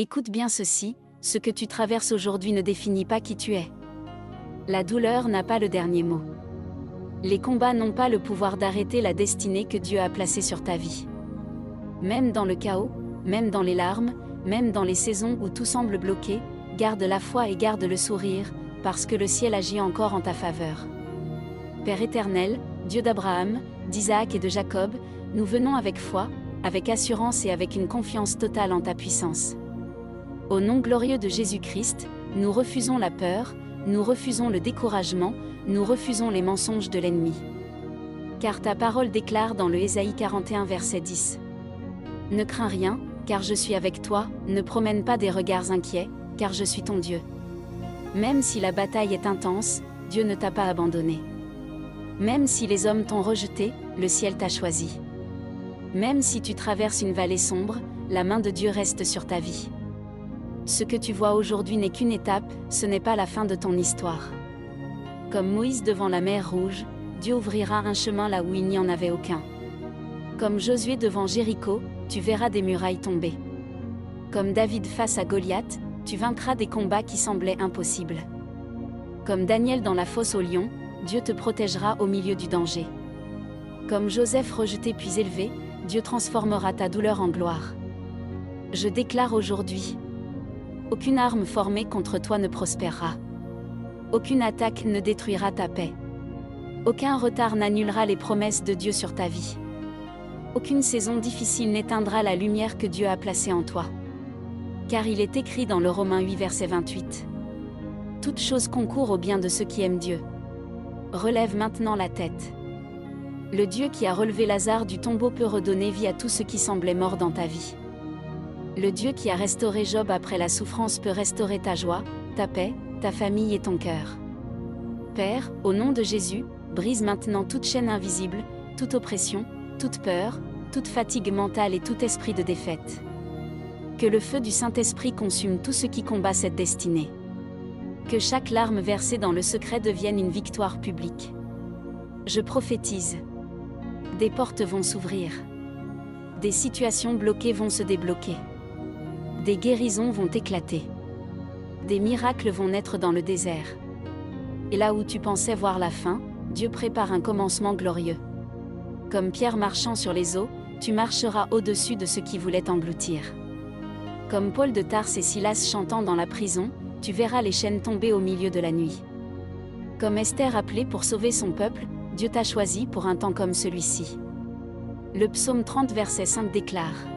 Écoute bien ceci, ce que tu traverses aujourd'hui ne définit pas qui tu es. La douleur n'a pas le dernier mot. Les combats n'ont pas le pouvoir d'arrêter la destinée que Dieu a placée sur ta vie. Même dans le chaos, même dans les larmes, même dans les saisons où tout semble bloqué, garde la foi et garde le sourire, parce que le ciel agit encore en ta faveur. Père éternel, Dieu d'Abraham, d'Isaac et de Jacob, nous venons avec foi, avec assurance et avec une confiance totale en ta puissance. Au nom glorieux de Jésus-Christ, nous refusons la peur, nous refusons le découragement, nous refusons les mensonges de l'ennemi. Car ta parole déclare dans le Ésaïe 41 verset 10. Ne crains rien, car je suis avec toi, ne promène pas des regards inquiets, car je suis ton Dieu. Même si la bataille est intense, Dieu ne t'a pas abandonné. Même si les hommes t'ont rejeté, le ciel t'a choisi. Même si tu traverses une vallée sombre, la main de Dieu reste sur ta vie. Ce que tu vois aujourd'hui n'est qu'une étape, ce n'est pas la fin de ton histoire. Comme Moïse devant la mer Rouge, Dieu ouvrira un chemin là où il n'y en avait aucun. Comme Josué devant Jéricho, tu verras des murailles tomber. Comme David face à Goliath, tu vaincras des combats qui semblaient impossibles. Comme Daniel dans la fosse aux lions, Dieu te protégera au milieu du danger. Comme Joseph rejeté puis élevé, Dieu transformera ta douleur en gloire. Je déclare aujourd'hui: aucune arme formée contre toi ne prospérera. Aucune attaque ne détruira ta paix. Aucun retard n'annulera les promesses de Dieu sur ta vie. Aucune saison difficile n'éteindra la lumière que Dieu a placée en toi. Car il est écrit dans le Romains 8 verset 28. Toute chose concourt au bien de ceux qui aiment Dieu. Relève maintenant la tête. Le Dieu qui a relevé Lazare du tombeau peut redonner vie à tout ce qui semblait mort dans ta vie. Le Dieu qui a restauré Job après la souffrance peut restaurer ta joie, ta paix, ta famille et ton cœur. Père, au nom de Jésus, brise maintenant toute chaîne invisible, toute oppression, toute peur, toute fatigue mentale et tout esprit de défaite. Que le feu du Saint-Esprit consume tout ce qui combat cette destinée. Que chaque larme versée dans le secret devienne une victoire publique. Je prophétise. Des portes vont s'ouvrir. Des situations bloquées vont se débloquer. Des guérisons vont éclater. Des miracles vont naître dans le désert. Et là où tu pensais voir la fin, Dieu prépare un commencement glorieux. Comme Pierre marchant sur les eaux, tu marcheras au-dessus de ce qui voulait t'engloutir. Comme Paul de Tarse et Silas chantant dans la prison, tu verras les chaînes tomber au milieu de la nuit. Comme Esther appelée pour sauver son peuple, Dieu t'a choisi pour un temps comme celui-ci. Le psaume 30 verset 5 déclare: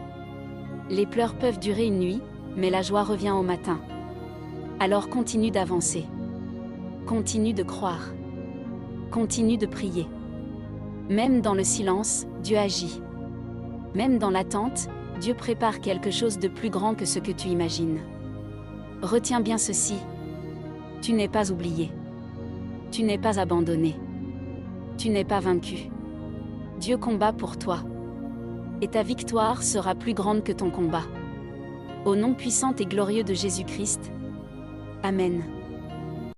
les pleurs peuvent durer une nuit, mais la joie revient au matin. Alors continue d'avancer. Continue de croire. Continue de prier. Même dans le silence, Dieu agit. Même dans l'attente, Dieu prépare quelque chose de plus grand que ce que tu imagines. Retiens bien ceci. Tu n'es pas oublié. Tu n'es pas abandonné. Tu n'es pas vaincu. Dieu combat pour toi. Et ta victoire sera plus grande que ton combat. Au nom puissant et glorieux de Jésus-Christ. Amen.